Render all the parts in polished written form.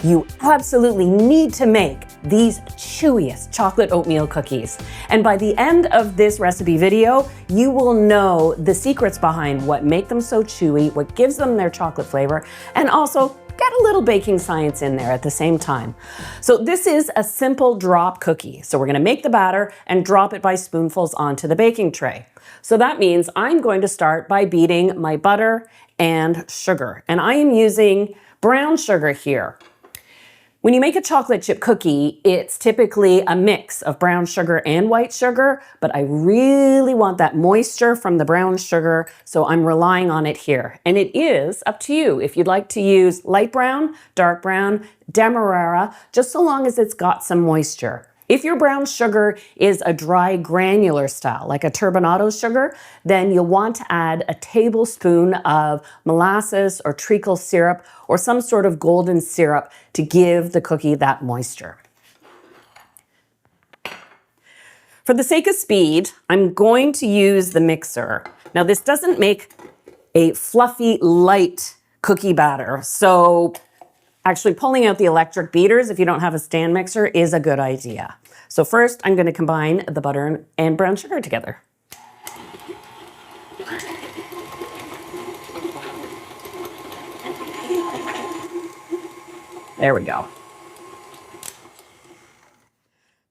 you absolutely need to make these Chewiest chocolate oatmeal cookies. And by the end of this recipe video, you will know the secrets behind what make them so chewy, what gives them their chocolate flavor, and also get a little baking science in there at the same time. So this is a simple drop cookie. So we're gonna make the batter and drop it by spoonfuls onto the baking tray. So that means I'm going to start by beating my butter and sugar. And I am using brown sugar here. When you make a chocolate chip cookie, it's typically a mix of brown sugar and white sugar, but I really want that moisture from the brown sugar, so I'm relying on it here. And it is up to you if you'd like to use light brown, dark brown, demerara, just so long as it's got some moisture. If your brown sugar is a dry granular style, like a turbinado sugar, then you'll want to add a tablespoon of molasses or treacle syrup or some sort of golden syrup to give the cookie that moisture. For the sake of speed, I'm going to use the mixer. Now this doesn't make a fluffy, light cookie batter, so actually pulling out the electric beaters if you don't have a stand mixer is a good idea. So first I'm going to combine the butter and brown sugar together. There we go.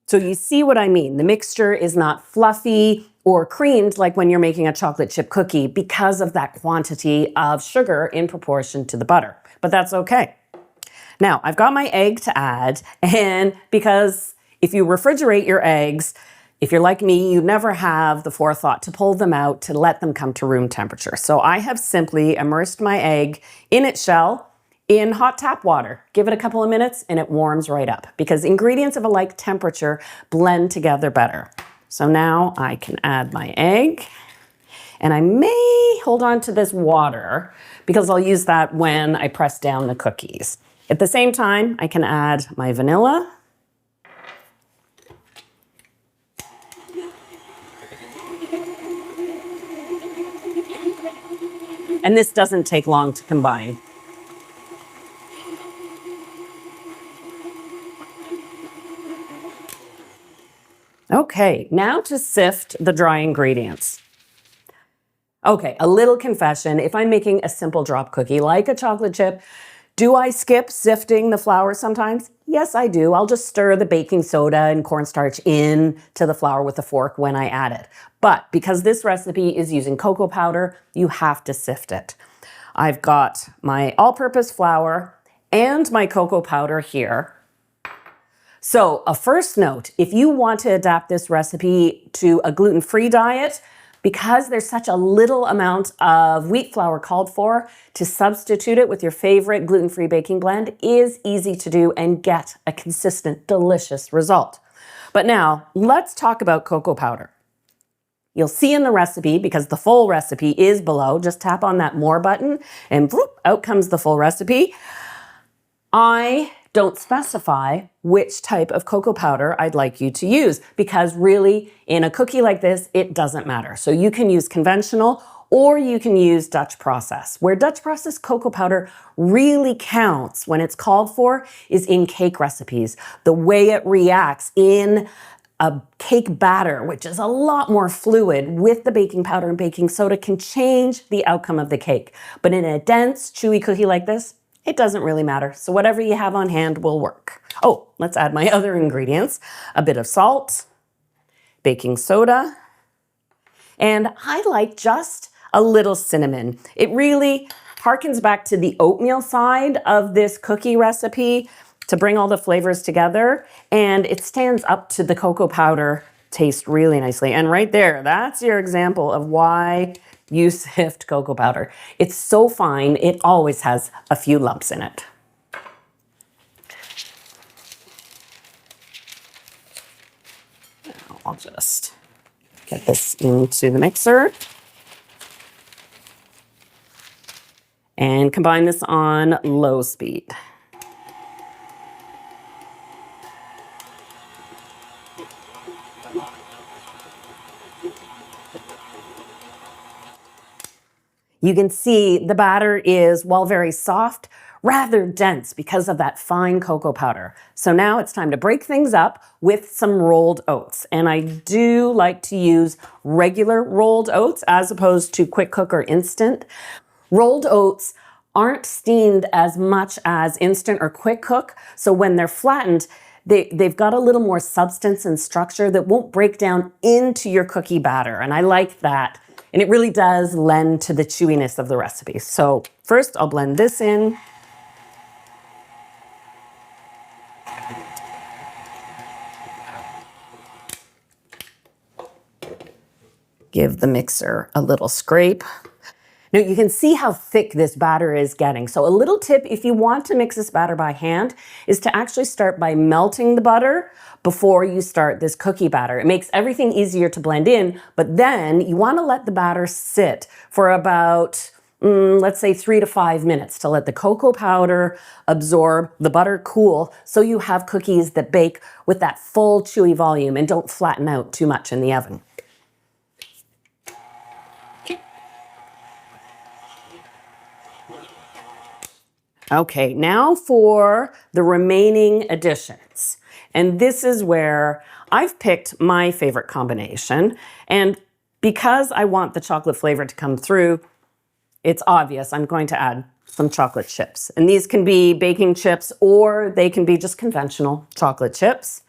So you see what I mean. The mixture is not fluffy or creamed like when you're making a chocolate chip cookie because of that quantity of sugar in proportion to the butter, but that's okay. Now, I've got my egg to add, and because if you refrigerate your eggs, if you're like me, you never have the forethought to pull them out to let them come to room temperature. So I have simply immersed my egg in its shell in hot tap water. Give it a couple of minutes and it warms right up because ingredients of a like temperature blend together better. So now I can add my egg, and I may hold on to this water because I'll use that when I press down the cookies. At the same time, I can add my vanilla. And this doesn't take long to combine. Okay, now to sift the dry ingredients. Okay, a little confession. If I'm making a simple drop cookie like a chocolate chip, do I skip sifting the flour sometimes? Yes, I do. I'll just stir the baking soda and cornstarch into the flour with a fork when I add it. But because this recipe is using cocoa powder, you have to sift it. I've got my all-purpose flour and my cocoa powder here. So a first note, if you want to adapt this recipe to a gluten-free diet, because there's such a little amount of wheat flour called for, to substitute it with your favorite gluten-free baking blend is easy to do and get a consistent, delicious result. But now, let's talk about cocoa powder. You'll see in the recipe, because the full recipe is below, just tap on that More button and whoop, out comes the full recipe. I don't specify which type of cocoa powder I'd like you to use because really in a cookie like this, it doesn't matter. So you can use conventional or you can use Dutch process. Where Dutch process cocoa powder really counts when it's called for is in cake recipes. The way it reacts in a cake batter, which is a lot more fluid with the baking powder and baking soda, can change the outcome of the cake. But in a dense, chewy cookie like this, it doesn't really matter. So whatever you have on hand will work. Oh, let's add my other ingredients. A bit of salt, baking soda, and I like just a little cinnamon. It really harkens back to the oatmeal side of this cookie recipe to bring all the flavors together, and it stands up to the cocoa powder taste really nicely. And right there, that's your example of why you sift cocoa powder. It's so fine, it always has a few lumps in it. Now I'll just get this into the mixer and combine this on low speed. You can see the batter is, while very soft, rather dense because of that fine cocoa powder. So now it's time to break things up with some rolled oats. And I do like to use regular rolled oats as opposed to quick cook or instant. Rolled oats aren't steamed as much as instant or quick cook. So when they're flattened, they've got a little more substance and structure that won't break down into your cookie batter. And I like that. And it really does lend to the chewiness of the recipe. So first I'll blend this in. Give the mixer a little scrape. Now you can see how thick this batter is getting. So a little tip, if you want to mix this batter by hand, is to actually start by melting the butter before you start this cookie batter. It makes everything easier to blend in, but then you want to let the batter sit for about, let's say 3 to 5 minutes to let the cocoa powder absorb, the butter cool, so you have cookies that bake with that full chewy volume and don't flatten out too much in the oven. Okay, now for the remaining additions. And this is where I've picked my favorite combination. And because I want the chocolate flavor to come through, it's obvious I'm going to add some chocolate chips. And these can be baking chips or they can be just conventional chocolate chips.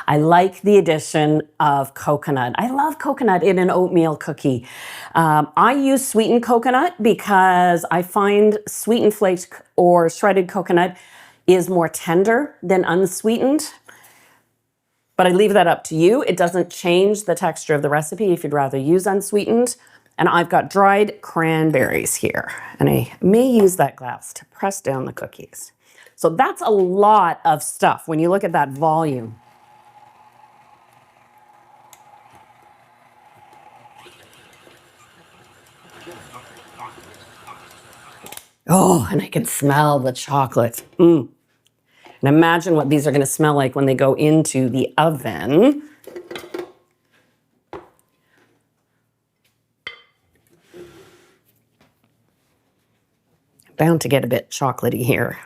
I like the addition of coconut. I love coconut in an oatmeal cookie. I use sweetened coconut because I find sweetened flaked or shredded coconut is more tender than unsweetened. But I leave that up to you. It doesn't change the texture of the recipe if you'd rather use unsweetened. And I've got dried cranberries here. And I may use that glass to press down the cookies. So that's a lot of stuff when you look at that volume. Oh, and I can smell the chocolate. And imagine what these are going to smell like when they go into the oven. Bound to get a bit chocolatey here.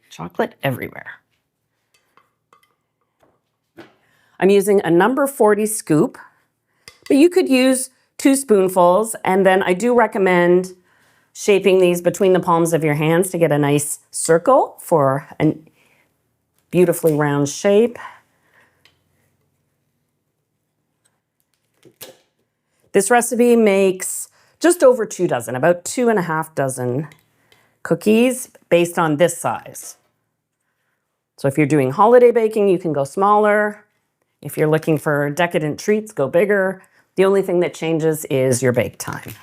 Chocolate everywhere. I'm using a number 40 scoop, but you could use 2 spoonfuls. And then I do recommend shaping these between the palms of your hands to get a nice circle for a beautifully round shape. This recipe makes just over 2 dozen, about 2.5 dozen cookies based on this size. So if you're doing holiday baking, you can go smaller. If you're looking for decadent treats, go bigger. The only thing that changes is your bake time.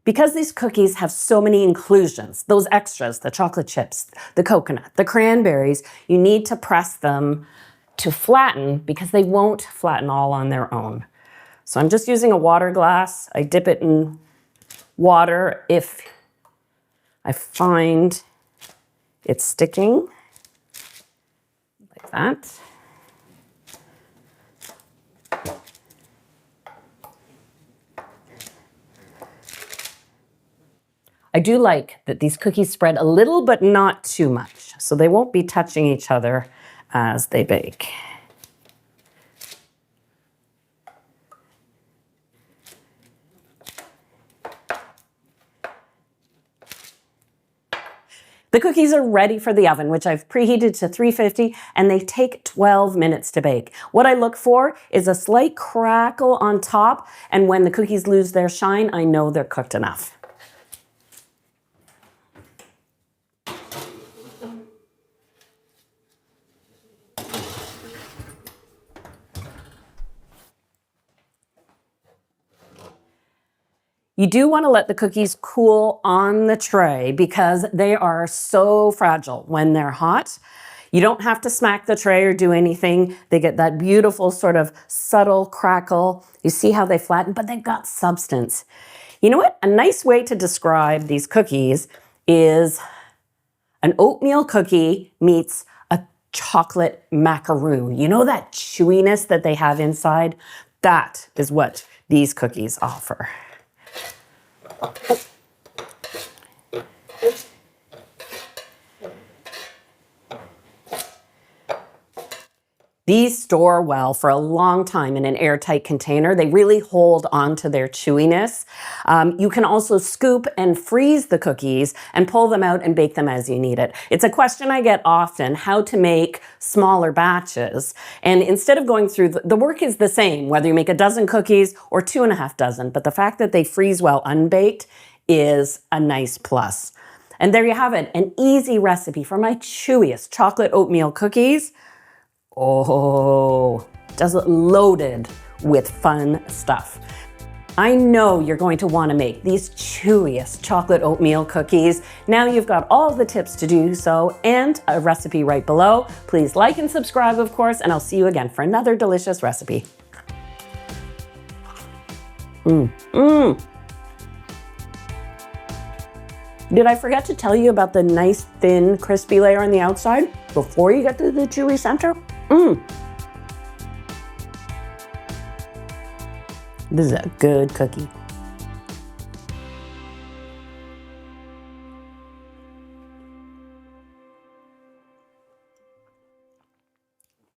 Because these cookies have so many inclusions, those extras, the chocolate chips, the coconut, the cranberries, you need to press them to flatten because they won't flatten all on their own. So I'm just using a water glass. I dip it in water if I find it's sticking, like that. I do like that these cookies spread a little, but not too much, so they won't be touching each other as they bake. The cookies are ready for the oven, which I've preheated to 350, and they take 12 minutes to bake. What I look for is a slight crackle on top, and when the cookies lose their shine, I know they're cooked enough. You do want to let the cookies cool on the tray because they are so fragile when they're hot. You don't have to smack the tray or do anything. They get that beautiful sort of subtle crackle. You see how they flatten, but they've got substance. You know what? A nice way to describe these cookies is an oatmeal cookie meets a chocolate macaroon. You know that chewiness that they have inside? That is what these cookies offer. These store well for a long time in an airtight container. They really hold on to their chewiness. You can also scoop and freeze the cookies and pull them out and bake them as you need it. It's a question I get often, how to make smaller batches. And instead of going through, the work is the same, whether you make a dozen cookies or 2.5 dozen, but the fact that they freeze well unbaked is a nice plus. And there you have it, an easy recipe for my Chewiest chocolate oatmeal cookies. Oh, just loaded with fun stuff. I know you're going to want to make these Chewiest chocolate oatmeal cookies. Now you've got all the tips to do so and a recipe right below. Please like and subscribe, of course, and I'll see you again for another delicious recipe. Did I forget to tell you about the nice, thin, crispy layer on the outside before you get to the chewy center? This is a good cookie.